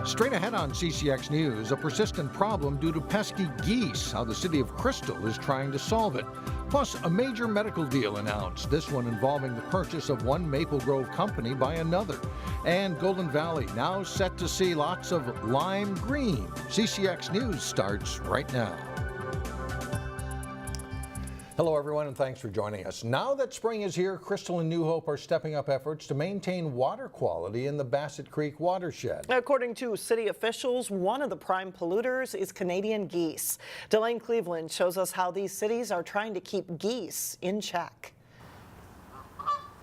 Straight ahead on CCX News, a persistent problem due to pesky geese, how the city of Crystal is trying to solve it. Plus, a major medical deal announced, this one involving the purchase of one Maple Grove company by another. And Golden Valley now set to see lots of lime green. CCX News starts right now. Hello everyone and thanks for joining us. Now that spring is here, Crystal and New Hope are stepping up efforts to maintain water quality in the Bassett Creek watershed. According to city officials, one of the prime polluters is Canadian geese. Delane Cleveland shows us how these cities are trying to keep geese in check.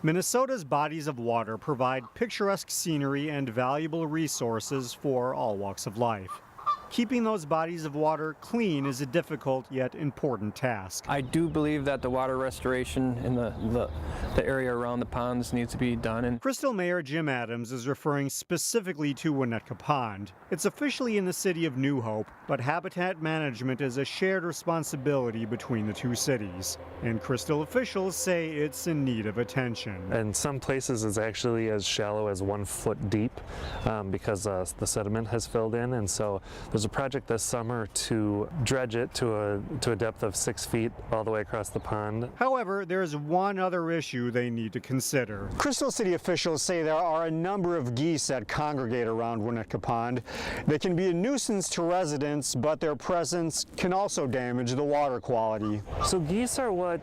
Minnesota's bodies of water provide picturesque scenery and valuable resources for all walks of life. Keeping those bodies of water clean is a difficult yet important task. I do believe that the water restoration in the area around the ponds needs to be done. And Crystal Mayor Jim Adams is referring specifically to Winnetka Pond. It's officially in the city of New Hope, but habitat management is a shared responsibility between the two cities. And Crystal officials say it's in need of attention. In some places it's actually as shallow as 1 foot deep because the sediment has filled in, and so there's a project this summer to dredge it to a depth of 6 feet all the way across the pond. However, there's one other issue they need to consider. Crystal City officials say there are a number of geese that congregate around Winnetka Pond. They can be a nuisance to residents, but their presence can also damage the water quality. So geese are what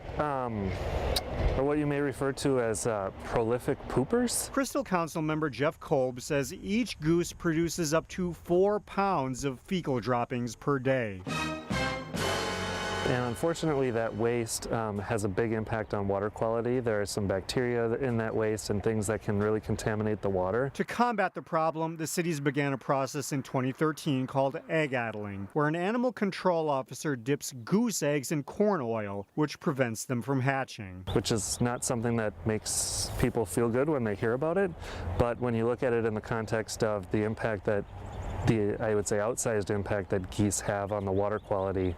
you may refer to as prolific poopers. Crystal Council member Jeff Kolb says each goose produces up to 4 pounds of fecal droppings per day. And unfortunately that waste has a big impact on water quality. There are some bacteria in that waste and things that can really contaminate the water. To combat the problem, the cities began a process in 2013 called egg addling, where an animal control officer dips goose eggs in corn oil, which prevents them from hatching. Which is not something that makes people feel good when they hear about it, but when you look at it in the context of the impact that I would say outsized impact that geese have on the water quality,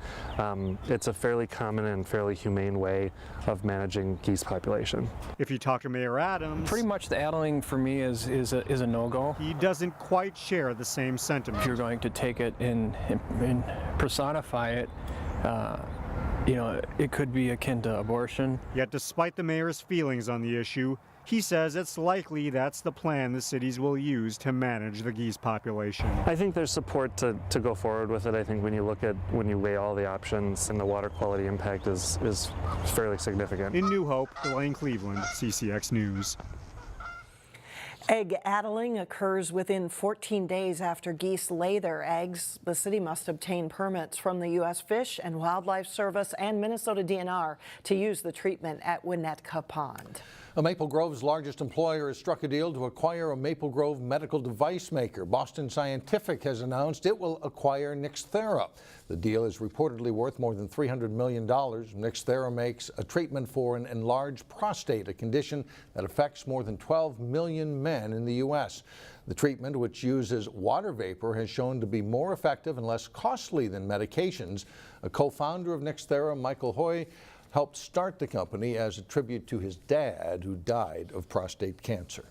it's a fairly common and fairly humane way of managing geese population. If you talk to Mayor Adams, pretty much the addling for me is a no-go. He doesn't quite share the same sentiment. If you're going to take it and personify it, you know, it could be akin to abortion. Yet despite the mayor's feelings on the issue, he says it's likely that's the plan the cities will use to manage the geese population. I think there's support to go forward with it. I think when you weigh all the options, and the water quality impact is fairly significant. In New Hope, Delane Cleveland, CCX News. Egg addling occurs within 14 days after geese lay their eggs. The city must obtain permits from the U.S. Fish and Wildlife Service and Minnesota DNR to use the treatment at Winnetka Pond. Maple Grove's largest employer has struck a deal to acquire a Maple Grove medical device maker. Boston Scientific has announced it will acquire xfinity. The deal is reportedly worth more than $300 million. xfinity makes a treatment for an enlarged prostate, a condition that affects more than 12 million men in the U.S. The treatment, which uses water vapor, has shown to be more effective and less costly than medications. A co-founder of xfinity, Michael Hoy, helped start the company as a tribute to his dad, who died of prostate cancer.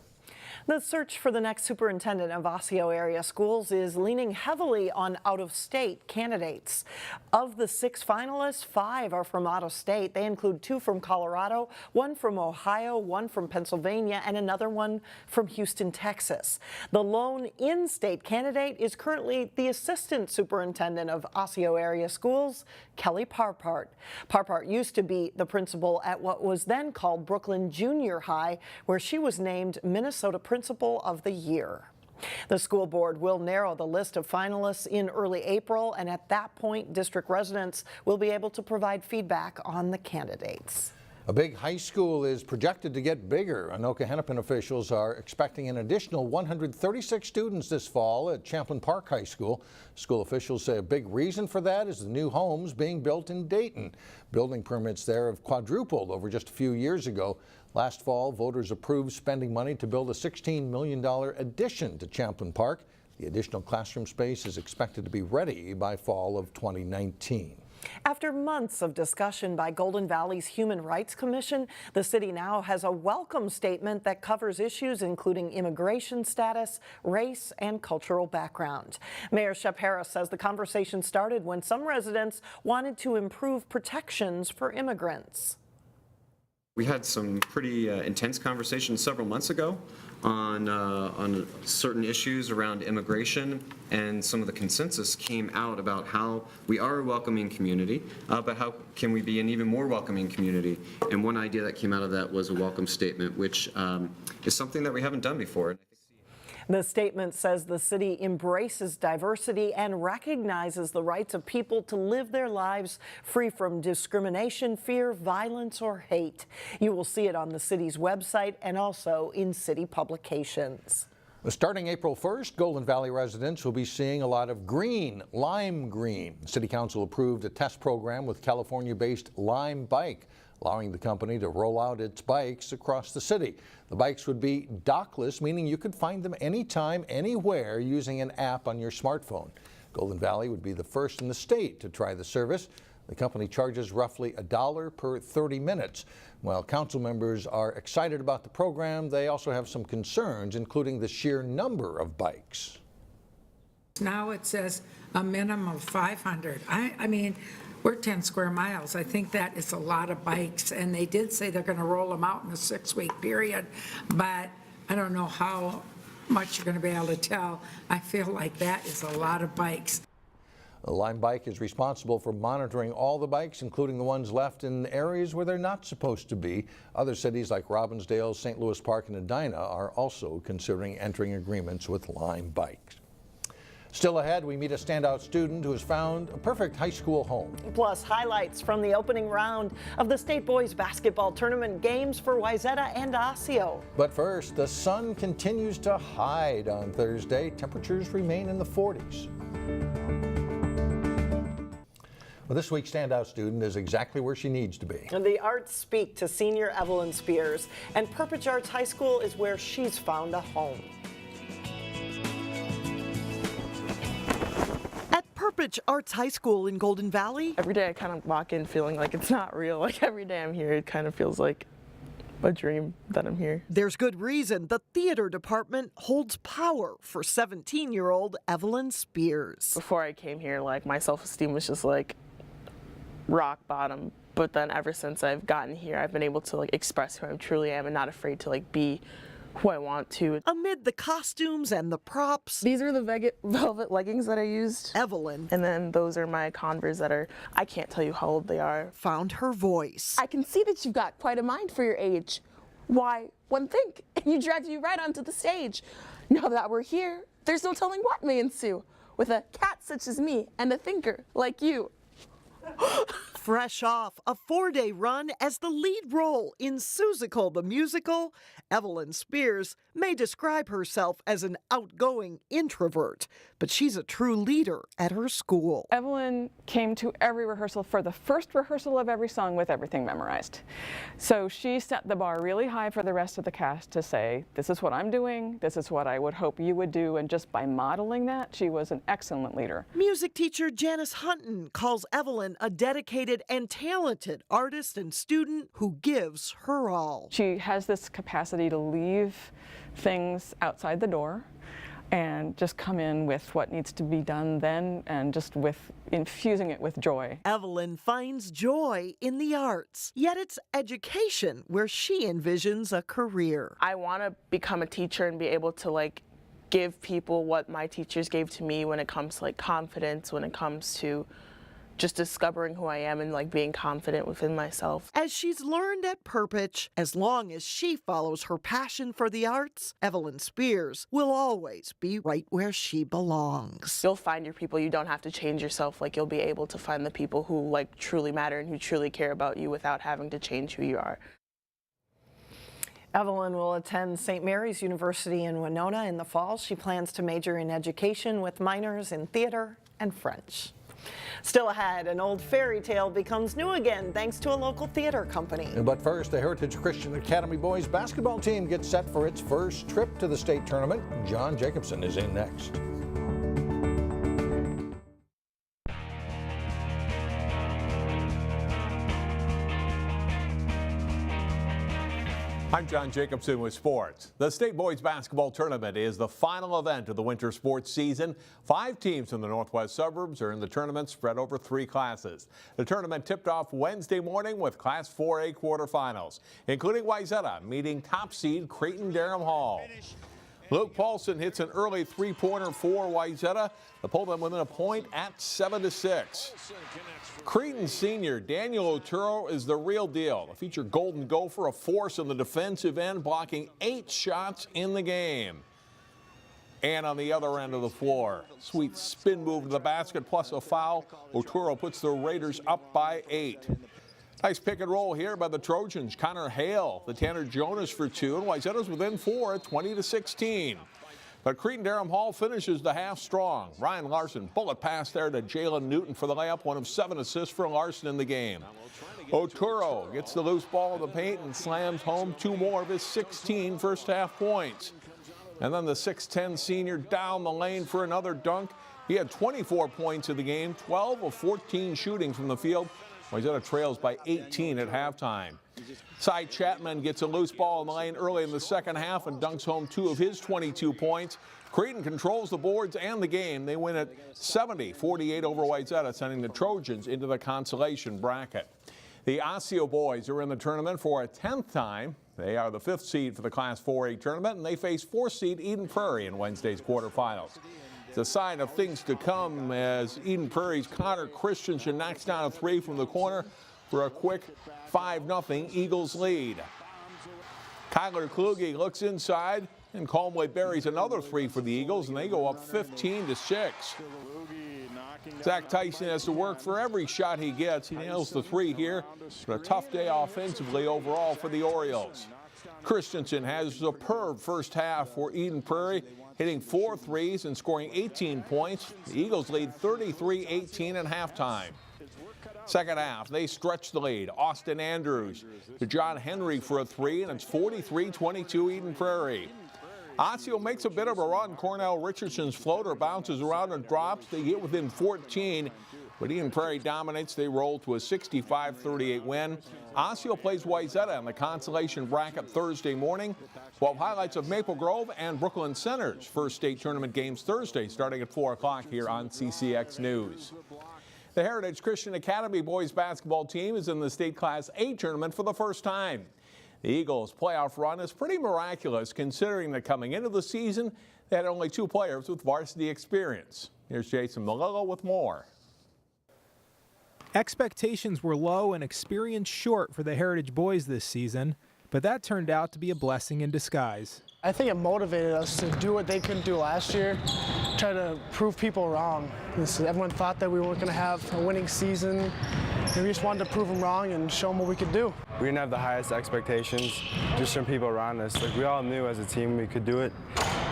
The search for the next superintendent of Osseo area schools is leaning heavily on out-of-state candidates. Of the 6 finalists, 5 are from out of state. They include 2 from Colorado, 1 from Ohio, 1 from Pennsylvania, and another one from Houston, Texas. The lone in-state candidate is currently the assistant superintendent of Osseo area schools, Kelly Parpart. Parpart used to be the principal at what was then called Brooklyn Junior High, where she was named Minnesota Principal of the Year. The school board will narrow the list of finalists in early April, and at that point, district residents will be able to provide feedback on the candidates. A big high school is projected to get bigger. Anoka-Hennepin officials are expecting an additional 136 students this fall at Champlin Park High School. School officials say a big reason for that is the new homes being built in Dayton. Building permits there have quadrupled over just a few years ago. Last fall, voters approved spending money to build a $16 million addition to Champlin Park. The additional classroom space is expected to be ready by fall of 2019. After months of discussion by Golden Valley's Human Rights Commission, the city now has a welcome statement that covers issues including immigration status, race, and cultural background. Mayor Shep Harris says the conversation started when some residents wanted to improve protections for immigrants. We had some pretty intense conversations several months ago on certain issues around immigration, and some of the consensus came out about how we are a welcoming community, but how can we be an even more welcoming community. And one idea that came out of that was a welcome statement, which is something that we haven't done before. The statement says the city embraces diversity and recognizes the rights of people to live their lives free from discrimination, fear, violence, or hate. You will see it on the city's website and also in city publications. Starting April 1st, Golden Valley residents will be seeing a lot of green, lime green. City Council approved a test program with California-based LimeBike, allowing the company to roll out its bikes across the city. The bikes would be dockless, meaning you could find them anytime, anywhere using an app on your smartphone. Golden Valley would be the first in the state to try the service. The company charges roughly $1 per 30 minutes. While council members are excited about the program, they also have some concerns, including the sheer number of bikes. Now it says a minimum of 500. I mean, we're 10 square miles. I think that is a lot of bikes, and they did say they're going to roll them out in a 6-week period, but I don't know how much you're going to be able to tell. I feel like that is a lot of bikes. The LimeBike is responsible for monitoring all the bikes, including the ones left in areas where they're not supposed to be. Other cities like Robbinsdale, St. Louis Park, and Edina are also considering entering agreements with LimeBike. Still ahead, we meet a standout student who has found a perfect high school home. Plus, highlights from the opening round of the state boys basketball tournament games for Wayzata and Osseo. But first, the sun continues to hide on Thursday. Temperatures remain in the 40s. Well, this week's standout student is exactly where she needs to be. The arts speak to senior Evelyn Spears, and Purpich Arts High School is where she's found a home. Purpich Arts High School in Golden Valley. Every day I kind of walk in feeling like it's not real. Like every day I'm here, it kind of feels like a dream that I'm here. There's good reason. The theater department holds power for 17-year-old Evelyn Spears. Before I came here, like my self-esteem was just like rock bottom. But then ever since I've gotten here, I've been able to like express who I truly am and not afraid to like be who I want to. Amid the costumes and the props, these are the velvet leggings that I used. Evelyn, and then those are my Converse that are, I can't tell you how old they are. Found her voice. I can see that you've got quite a mind for your age. Why, one thing, you dragged you right onto the stage. Now that we're here, there's no telling what may ensue with a cat such as me and a thinker like you. Fresh off a 4-day run as the lead role in Seussical the Musical, Evelyn Spears may describe herself as an outgoing introvert, but she's a true leader at her school. Evelyn came to every rehearsal for the first rehearsal of every song with everything memorized. So she set the bar really high for the rest of the cast to say, this is what I'm doing, this is what I would hope you would do, and just by modeling that, she was an excellent leader. Music teacher Janice Hunton calls Evelyn a dedicated and talented artist and student who gives her all. She has this capacity to leave things outside the door and just come in with what needs to be done then, and just with infusing it with joy. Evelyn finds joy in the arts, yet it's education where she envisions a career. I want to become a teacher and be able to like give people what my teachers gave to me when it comes to like confidence, when it comes to just discovering who I am and like being confident within myself. As she's learned at Purpich, as long as she follows her passion for the arts, Evelyn Spears will always be right where she belongs. You'll find your people. You don't have to change yourself. Like you'll be able to find the people who like truly matter and who truly care about you without having to change who you are. Evelyn will attend St. Mary's University in Winona in the fall. She plans to major in education with minors in theater and French. Still ahead, an old fairy tale becomes new again thanks to a local theater company. But first, the Heritage Christian Academy boys basketball team gets set for its first trip to the state tournament. John Jacobson is in next. I'm John Jacobson with sports. The state boys basketball tournament is the final event of the winter sports season. 5 teams in the northwest suburbs are in the tournament, spread over 3 classes. The tournament tipped off Wednesday morning with Class 4A quarterfinals, including Wayzata meeting top seed Cretin-Durham Hall. Luke Paulson hits an early 3-pointer for Wayzata to pull them within a point at 7-6. Cretin senior Daniel Otero is the real deal. The future Golden Gopher, a force in the defensive end, blocking 8 shots in the game. And on the other end of the floor, sweet spin move to the basket plus a foul. Otero puts the Raiders up by 8. Nice pick and roll here by the Trojans. Connor Hale, the Tanner Jonas for 2, and Wayzata's within 4 at 20-16. But Cretin-Durham Hall finishes the half strong. Ryan Larson, bullet pass there to Jalen Newton for the layup, one of 7 assists for Larson in the game. Otero gets the loose ball in the paint and slams home 2 more of his 16 first half points. And then the 6'10 senior down the lane for another dunk. He had 24 points in the game, 12 of 14 shooting from the field. Wayzata trails by 18 at halftime. Cy Chapman gets a loose ball in the lane early in the second half and dunks home 2 of his 22 points. Cretin controls the boards and the game. They win at 70-48 over Wayzata, sending the Trojans into the consolation bracket. The Osseo boys are in the tournament for a 10th time. They are the 5th seed for the Class 4A tournament, and they face 4th seed Eden Prairie in Wednesday's quarterfinals. It's a sign of things to come as Eden Prairie's Connor Christensen knocks down a 3 from the corner for a quick 5-0 Eagles lead. Kyler Kluge looks inside and calmly buries another 3 for the Eagles, and they go up 15-6. Zach Tyson has to work for every shot he gets. He nails the 3 here, but a tough day offensively overall for the Orioles. Christensen has a superb first half for Eden Prairie, hitting 4 threes and scoring 18 points. The Eagles lead 33-18 at halftime. Second half, they stretch the lead. Austin Andrews to John Henry for a 3, and it's 43-22 Eden Prairie. Osseo makes a bit of a run. Cornell Richardson's floater bounces around and drops. They get within 14. But Eden Prairie dominates. They roll to a 65-38 win. Osseo plays Wayzata in the consolation bracket Thursday morning. 12 highlights of Maple Grove and Brooklyn Center's first state tournament games Thursday starting at 4 o'clock here on CCX News. The Heritage Christian Academy boys basketball team is in the state Class A tournament for the first time. The Eagles' playoff run is pretty miraculous considering that coming into the season they had only 2 players with varsity experience. Here's Jason Malillo with more. Expectations were low and experience short for the Heritage boys this season, but that turned out to be a blessing in disguise. I think it motivated us to do what they couldn't do last year, try to prove people wrong. Everyone thought that we weren't going to have a winning season, and we just wanted to prove them wrong and show them what we could do. We didn't have the highest expectations just from people around us. Like, we all knew as a team we could do it,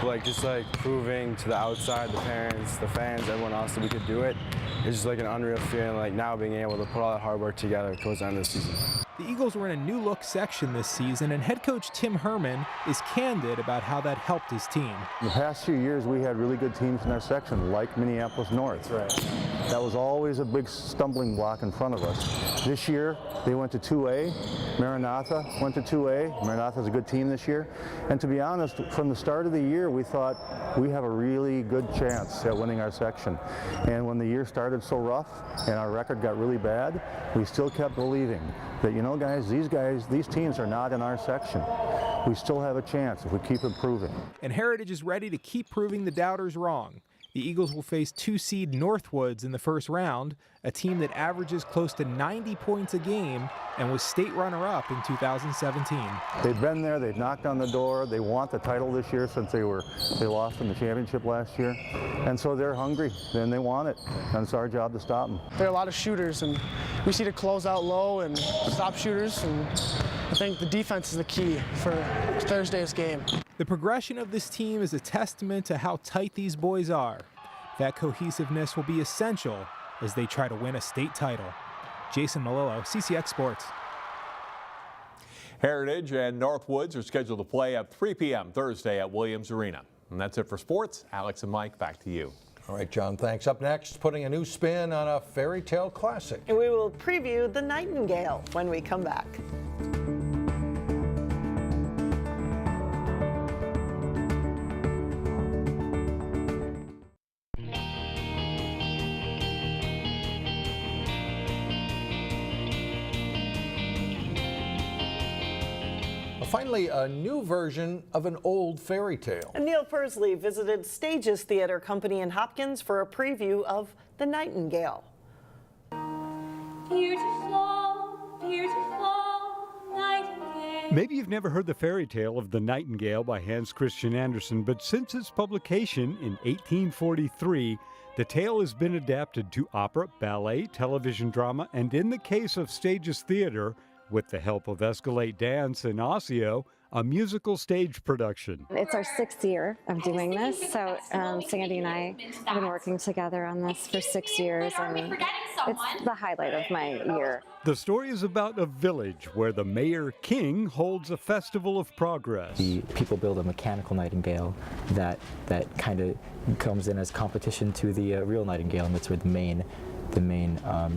but just proving to the outside, the parents, the fans, everyone else that we could do it. It's just like an unreal feeling, now being able to put all that hard work together towards the end of the season. The Eagles were in a new look section this season, and head coach Tim Herman is candid about how that helped his team. In the past few years, we had really good teams in our section, like Minneapolis North. Right. That was always a big stumbling block in front of us. This year, they went to 2A. Maranatha went to 2A. Maranatha's a good team this year. And to be honest, from the start of the year, we thought we have a really good chance at winning our section. And when the year started so rough and our record got really bad, we still kept believing that, these teams are not in our section. We still have a chance if we keep improving. And Heritage is ready to keep proving the doubters wrong. The Eagles will face 2-seed Northwoods in the first round, a team that averages close to 90 points a game and was state runner-up in 2017. They've been there, they've knocked on the door, they want the title this year since they lost in the championship last year. And so they're hungry, and they want it, and it's our job to stop them. There are a lot of shooters, and we see to close out low and stop shooters, and I think the defense is the key for Thursday's game. The progression of this team is a testament to how tight these boys are. That cohesiveness will be essential as they try to win a state title. Jason Malillo, CCX Sports. Heritage and Northwoods are scheduled to play at 3 p.m. Thursday at Williams Arena. And that's it for sports. Alex and Mike, back to you. All right, John, thanks. Up next, putting a new spin on a fairy tale classic. And we will preview the Nightingale when we come back. Finally, a new version of an old fairy tale. And Neil Persley visited Stages Theater Company in Hopkins for a preview of The Nightingale. Beautiful, beautiful nightingale. Maybe you've never heard the fairy tale of The Nightingale by Hans Christian Andersen, but since its publication in 1843, the tale has been adapted to opera, ballet, television drama, and in the case of Stages Theater, with the help of Escalate Dance and Osseo, a musical stage production. It's our 6th year of doing this, so Sandy and I have been working together on this for 6 years, and it's the highlight of my year. The story is about a village where the mayor king holds a festival of progress. The people build a mechanical nightingale that kind of comes in as competition to the real nightingale, and that's where the main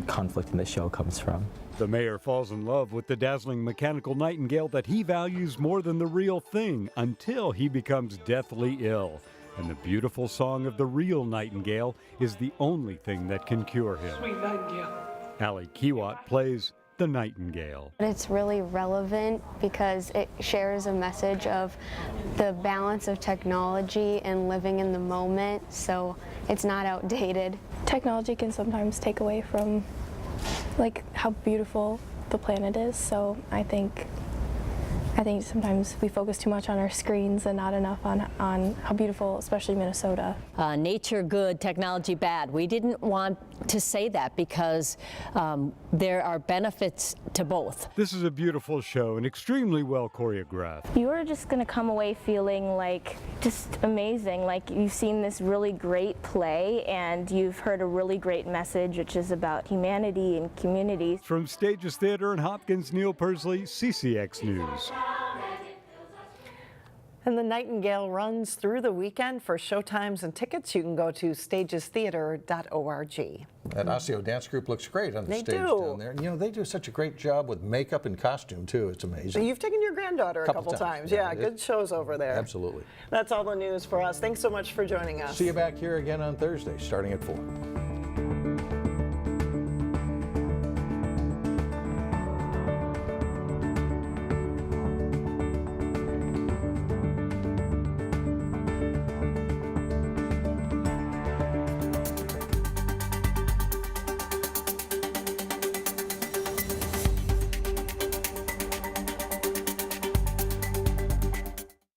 conflict in the show comes from. The mayor falls in love with the dazzling mechanical nightingale that he values more than the real thing until he becomes deathly ill. And the beautiful song of the real nightingale is the only thing that can cure him. Sweet nightingale. Ali Kiwat plays the Nightingale. It's really relevant because it shares a message of the balance of technology and living in the moment, so it's not outdated. Technology can sometimes take away from how beautiful the planet is, so I think sometimes we focus too much on our screens and not enough on how beautiful, especially Minnesota. Nature good, technology bad. We didn't want to say that because there are benefits to both. This is a beautiful show and extremely well choreographed. You are just going to come away feeling just amazing, like you've seen this really great play and you've heard a really great message, which is about humanity and community. From Stages Theater in Hopkins, Neil Persley, CCX News. And the Nightingale runs through the weekend. For showtimes and tickets, you can go to stagestheater.org. That Osseo dance group looks great on the stage down there. You know, they do such a great job with makeup and costume, too. It's amazing. You've taken your granddaughter a couple times. Yeah, good shows over there. Absolutely. That's all the news for us. Thanks so much for joining us. See you back here again on Thursday, starting at 4.